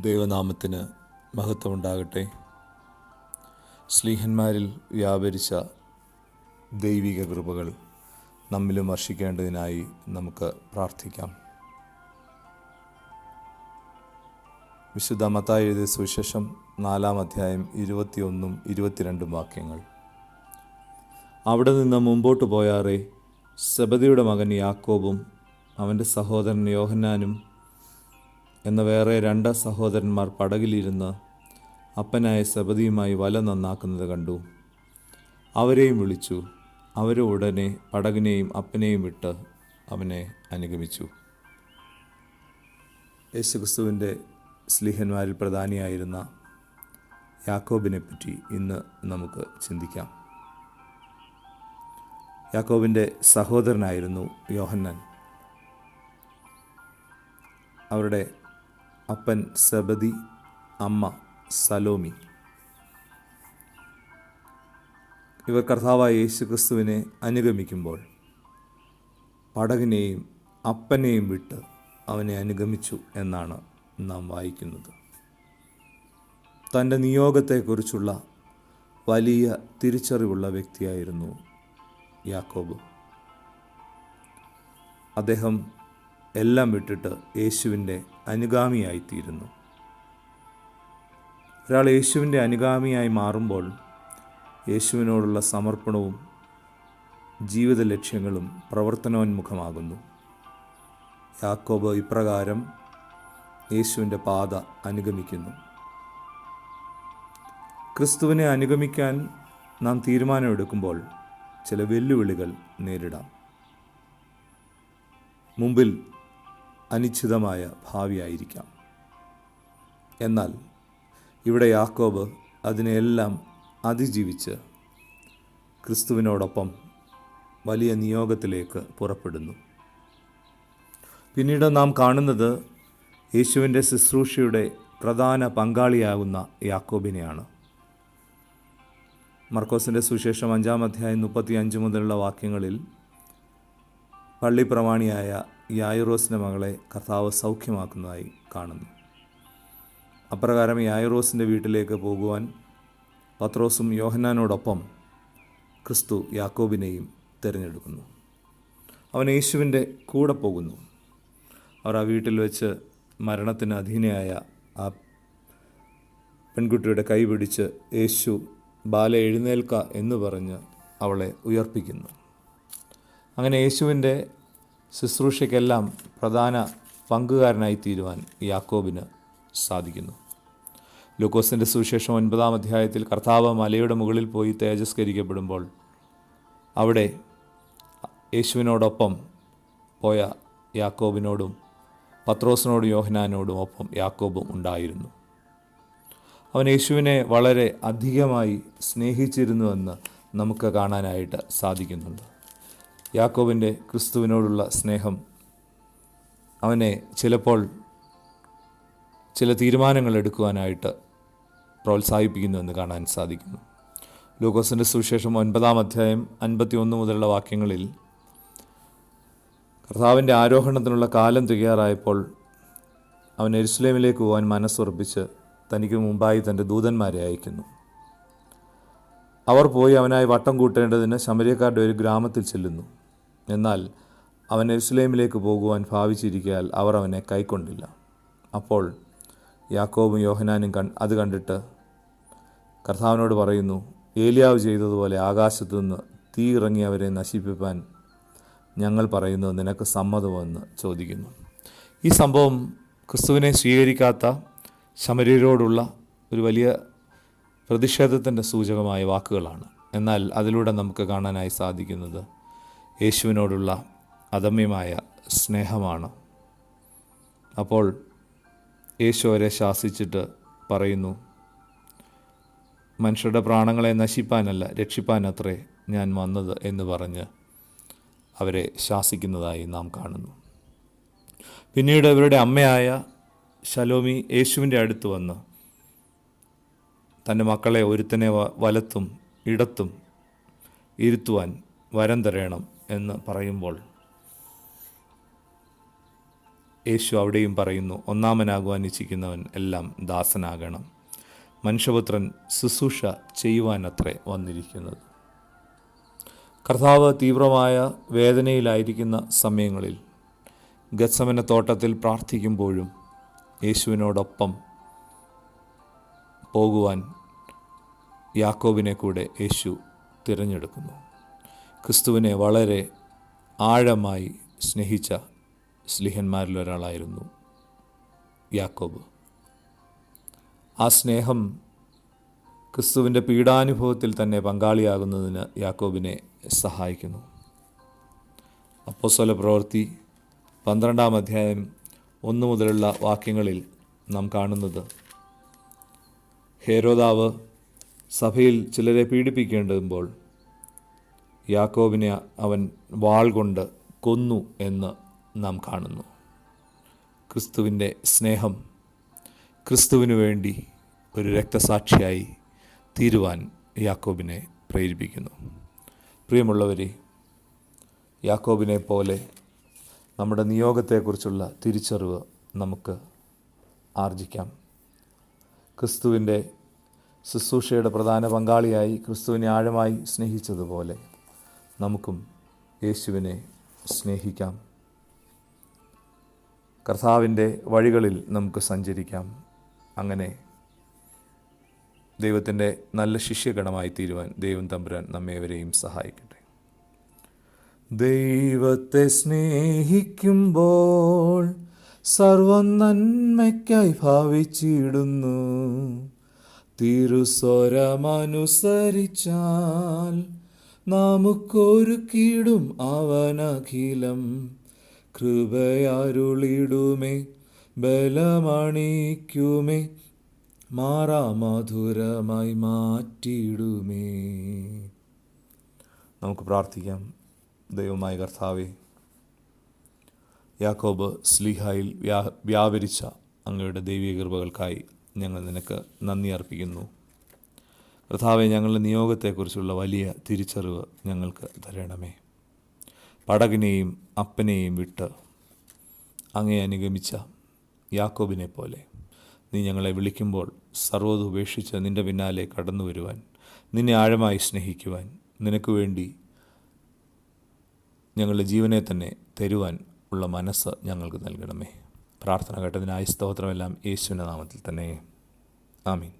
ദൈവനാമത്തിന് മഹത്വമുണ്ടാകട്ടെ. ശ്ലീഹന്മാരിൽ വ്യാപരിച്ച ദൈവിക കൃപകൾ നമ്മിലും വർഷിക്കേണ്ടതിനായി നമുക്ക് പ്രാർത്ഥിക്കാം. വിശുദ്ധ മത്തായി എഴുതിയ സുവിശേഷം 4-ാം അധ്യായം 21-22 വാക്യങ്ങൾ. അവിടെ നിന്ന് മുമ്പോട്ട് പോയാറെ സെബദിയുടെ മകൻ യാക്കോബും അവൻ്റെ സഹോദരൻ യോഹന്നാനും എന്ന വേറെ 2 സഹോദരന്മാർ പടകിലിരുന്ന് അപ്പനായ സെബദിയുമായി വല നന്നാക്കുന്നത് കണ്ടു. അവരെയും വിളിച്ചു. അവർ ഉടനെ പടകിനെയും അപ്പനെയും വിട്ട് അവനെ അനുഗമിച്ചു. യേശുക്രിസ്തുവിൻ്റെ ശ്ലീഹന്മാരിൽ പ്രധാനിയായിരുന്ന യാക്കോബിനെ പറ്റി ഇന്ന് നമുക്ക് ചിന്തിക്കാം. യാക്കോബിൻ്റെ സഹോദരനായിരുന്നു യോഹന്നാൻ. അവരുടെ അപ്പൻ സെബദി, അമ്മ സലോമി. ഇവർ കർത്താവായ യേശുക്രിസ്തുവിനെ അനുഗമിക്കുമ്പോൾ പടകിനെയും അപ്പനെയും വിട്ട് അവനെ അനുഗമിച്ചു എന്നാണ് നാം വായിക്കുന്നത്. തൻ്റെ നിയോഗത്തെക്കുറിച്ചുള്ള വലിയ തിരിച്ചറിവുള്ള വ്യക്തിയായിരുന്നു യാക്കോബ്. അദ്ദേഹം എല്ലാം വിട്ടിട്ട് യേശുവിൻ്റെ അനുഗാമിയായിത്തീരുന്നു. ഒരാൾ യേശുവിൻ്റെ അനുഗാമിയായി മാറുമ്പോൾ യേശുവിനോടുള്ള സമർപ്പണവും ജീവിത ലക്ഷ്യങ്ങളും പ്രവർത്തനോന്മുഖമാകുന്നു. യാക്കോബ് ഇപ്രകാരം യേശുവിൻ്റെ പാത അനുഗമിക്കുന്നു. ക്രിസ്തുവിനെ അനുഗമിക്കാൻ നാം തീരുമാനമെടുക്കുമ്പോൾ ചില വെല്ലുവിളികൾ നേരിടാം. മുമ്പിൽ അനിശ്ചിതമായ ഭാവിയായിരിക്കാം. എന്നാൽ ഇവിടെ യാക്കോബ് അതിനെല്ലാം അതിജീവിച്ച് ക്രിസ്തുവിനോടൊപ്പം വലിയ നിയോഗത്തിലേക്ക് പുറപ്പെടുന്നു. പിന്നീട് നാം കാണുന്നത് യേശുവിൻ്റെ ശുശ്രൂഷയുടെ പ്രധാന പങ്കാളിയാകുന്ന യാക്കോബിനെയാണ്. മർക്കോസിൻ്റെ സുവിശേഷം 5-ാം അധ്യായം 35 മുതലുള്ള വാക്യങ്ങളിൽ പള്ളിപ്രമാണിയായ യായിറോസിൻ്റെ മകളെ കർത്താവ് സൗഖ്യമാക്കുന്നതായി കാണുന്നു. അപ്രകാരം യായിറോസിൻ്റെ വീട്ടിലേക്ക് പോകുവാൻ പത്രോസും യോഹന്നാനോടൊപ്പം ക്രിസ്തു യാക്കോബിനെയും തിരഞ്ഞെടുക്കുന്നു. അവൻ യേശുവിൻ്റെ കൂടെ പോകുന്നു. അവർ ആ വീട്ടിൽ വെച്ച് മരണത്തിന് അധീനയായ ആ പെൺകുട്ടിയുടെ കൈ പിടിച്ച് യേശു ബാല എഴുന്നേൽക്ക എന്ന് പറഞ്ഞ് അവളെ ഉയർപ്പിക്കുന്നു. അങ്ങനെ യേശുവിൻ്റെ ശുശ്രൂഷയ്ക്കെല്ലാം പ്രധാന പങ്കുകാരനായി തീരുവാൻ യാക്കോബിന് സാധിക്കുന്നു. ലൂക്കോസിൻ്റെ സുവിശേഷം 9-ാം അധ്യായത്തിൽ കർത്താവ് മലയുടെ മുകളിൽ പോയി തേജസ്കരിക്കപ്പെടുമ്പോൾ അവിടെ യേശുവിനോടൊപ്പം പോയ യാക്കോബിനോടും പത്രോസിനോടും യോഹന്നാനോടും ഒപ്പം യാക്കോബും ഉണ്ടായിരുന്നു. അവൻ യേശുവിനെ വളരെ അധികമായി സ്നേഹിച്ചിരുന്നുവെന്ന് നമുക്ക് കാണാനായിട്ട് സാധിക്കുന്നുണ്ട്. യാക്കോബിൻ്റെ ക്രിസ്തുവിനോടുള്ള സ്നേഹം അവനെ ചിലപ്പോൾ ചില തീരുമാനങ്ങൾ എടുക്കുവാനായിട്ട് പ്രോത്സാഹിപ്പിക്കുന്നുവെന്ന് കാണാൻ സാധിക്കുന്നു. ലൂക്കോസിൻ്റെ സുവിശേഷം 9-ാം അധ്യായം 51 മുതലുള്ള വാക്യങ്ങളിൽ കർത്താവിൻ്റെ ആരോഹണത്തിനുള്ള കാലം തികയാറായപ്പോൾ അവൻ യെരുശലേമിലേക്ക് പോകാൻ മനസ്സുറപ്പിച്ച് തനിക്ക് മുമ്പായി തൻ്റെ ദൂതന്മാരെ അയക്കുന്നു. അവർ പോയി അവനായി വട്ടം കൂട്ടേണ്ടതിന് ശമര്യക്കാരുടെ ഒരു ഗ്രാമത്തിൽ ചെല്ലുന്നു. എന്നാൽ അവൻ യെരുശലേമിലേക്ക് പോകുവാൻ ഭാവിച്ചിരിക്കയാൽ അവർ അവനെ കൈക്കൊണ്ടില്ല. അപ്പോൾ യാക്കോബും യോഹന്നാനും അത് കണ്ടിട്ട് കർത്താവിനോട് പറയുന്നു, ഏലിയാവ് ചെയ്തതുപോലെ ആകാശത്തു നിന്ന് തീ ഇറങ്ങി അവരെ നശിപ്പിപ്പാൻ ഞങ്ങൾ പറയുന്നത് നിനക്ക് സമ്മതമെന്ന് ചോദിക്കുന്നു. ഈ സംഭവം ക്രിസ്തുവിനെ സ്വീകരിക്കാത്ത ശമര്യരോടുള്ള ഒരു വലിയ പ്രതിഷേധത്തിൻ്റെ സൂചകമായ വാക്കുകളാണ്. എന്നാൽ അതിലൂടെ നമുക്ക് കാണാനായി സാധിക്കുന്നത് യേശുവിനോടുള്ള അദമ്യമായ സ്നേഹമാണ്. അപ്പോൾ യേശു അവരെ ശാസിച്ചിട്ട് പറയുന്നു, മനുഷ്യരുടെ പ്രാണങ്ങളെ നശിപ്പാനല്ല രക്ഷിപ്പാനത്രേ ഞാൻ വന്നത് എന്ന് പറഞ്ഞ് അവരെ ശാസിക്കുന്നതായി നാം കാണുന്നു. പിന്നീട് ഇവരുടെ അമ്മയായ ശലോമി യേശുവിൻ്റെ അടുത്ത് വന്ന് തൻ്റെ മക്കളെ ഒരുത്തനെ വലത്തും ഇടത്തും ഇരുത്തുവാൻ വരം തരയണം എന്ന് പറയുമ്പോൾ യേശു അവിടെയും പറയുന്നു, ഒന്നാമനാകുവാൻ ഇച്ഛിക്കുന്നവൻ എല്ലാം ദാസനാകണം. മനുഷ്യപുത്രൻ ശുശ്രൂഷ ചെയ്യുവാനത്രേ വന്നിരിക്കുന്നത്. കർത്താവ് തീവ്രമായ വേദനയിലായിരിക്കുന്ന സമയങ്ങളിൽ ഗത്സമന തോട്ടത്തിൽ പ്രാർത്ഥിക്കുമ്പോഴും യേശുവിനോടൊപ്പം പോകുവാൻ യാക്കോബിനെ കൂടെ യേശു തിരഞ്ഞെടുക്കുന്നു. ക്രിസ്തുവിനെ വളരെ ആഴമായി സ്നേഹിച്ച സ്ലിഹന്മാരിൽ ഒരാളായിരുന്നു യാക്കോബ്. ആ സ്നേഹം ക്രിസ്തുവിൻ്റെ പീഡാനുഭവത്തിൽ തന്നെ പങ്കാളിയാകുന്നതിന് യാക്കോബിനെ സഹായിക്കുന്നു. അപ്പോസ്തല പ്രവൃത്തി 12-ാം അധ്യായം 1 മുതലുള്ള വാക്യങ്ങളിൽ നാം കാണുന്നത്, ഹേരോദാവ് സഭയിൽ ചിലരെ പീഡിപ്പിക്കേണ്ടുമ്പോൾ യാക്കോബിനെ അവൻ വാൾ കൊണ്ട് കൊന്നു എന്ന് നാം കാണുന്നു. ക്രിസ്തുവിൻ്റെ സ്നേഹം ക്രിസ്തുവിനു വേണ്ടി ഒരു രക്തസാക്ഷിയായി തീരുവാൻ യാക്കോബിനെ പ്രേരിപ്പിക്കുന്നു. പ്രിയമുള്ളവരെ, യാക്കോബിനെ പോലെ നമ്മുടെ നിയോഗത്തെക്കുറിച്ചുള്ള തിരിച്ചറിവ് നമുക്ക് ആർജിക്കാം. ക്രിസ്തുവിൻ്റെ ശുശ്രൂഷയുടെ പ്രധാന പങ്കാളിയായി ക്രിസ്തുവിനെ ആഴമായി സ്നേഹിച്ചതുപോലെ നമുക്കും യേശുവിനെ സ്നേഹിക്കാം. കർത്താവിൻ്റെ വഴികളിൽ നമുക്ക് സഞ്ചരിക്കാം. അങ്ങനെ ദൈവത്തിൻ്റെ നല്ല ശിഷ്യഗണമായി തീരുവാൻ ദൈവം തമ്പുരാൻ നമ്മേവരെയും സഹായിക്കട്ടെ. ദൈവത്തെ സ്നേഹിക്കുമ്പോൾ സർവം നന്മയ്ക്കായി ഭാവിച്ചിടുന്നു. തിരുസ്വരമനുസരിച്ചാൽ നമുക്കൊരുക്കിടും അവനഖിലം. കൃപയരുളിടുമേ, ബലമണിക്കുമേ, മാറാമധുരമായി മാറ്റിയിടുമേ. നമുക്ക് പ്രാർത്ഥിക്കാം. ദൈവമായ കർത്താവേ, യാക്കോബ് സ്ലീഹായിൽ വ്യാപരിച്ച അങ്ങയുടെ ദൈവിക കൃപകൾക്കായി ഞങ്ങൾ നിനക്ക് നന്ദി അർപ്പിക്കുന്നു. കർത്താവേ, ഞങ്ങളുടെ നിയോഗത്തെക്കുറിച്ചുള്ള വലിയ തിരിച്ചറിവ് ഞങ്ങൾക്ക് തരണമേ. പടകിനെയും അപ്പനെയും വിട്ട് അങ്ങേ അനുഗമിച്ച യാക്കോബിനെ പോലെ നീ ഞങ്ങളെ വിളിക്കുമ്പോൾ സർവ്വതും ഉപേക്ഷിച്ച് നിൻ്റെ പിന്നാലെ കടന്നു വരുവാൻ, നിന്നെ ആഴമായി സ്നേഹിക്കുവാൻ, നിനക്ക് വേണ്ടി ഞങ്ങളുടെ ജീവനെ തന്നെ തരുവാൻ ഉള്ള മനസ്സ് ഞങ്ങൾക്ക് നൽകണമേ. പ്രാർത്ഥന കേട്ടതിനായി സ്തോത്രമെല്ലാം യേശുവിൻ്റെ നാമത്തിൽ തന്നെ. ആമീൻ.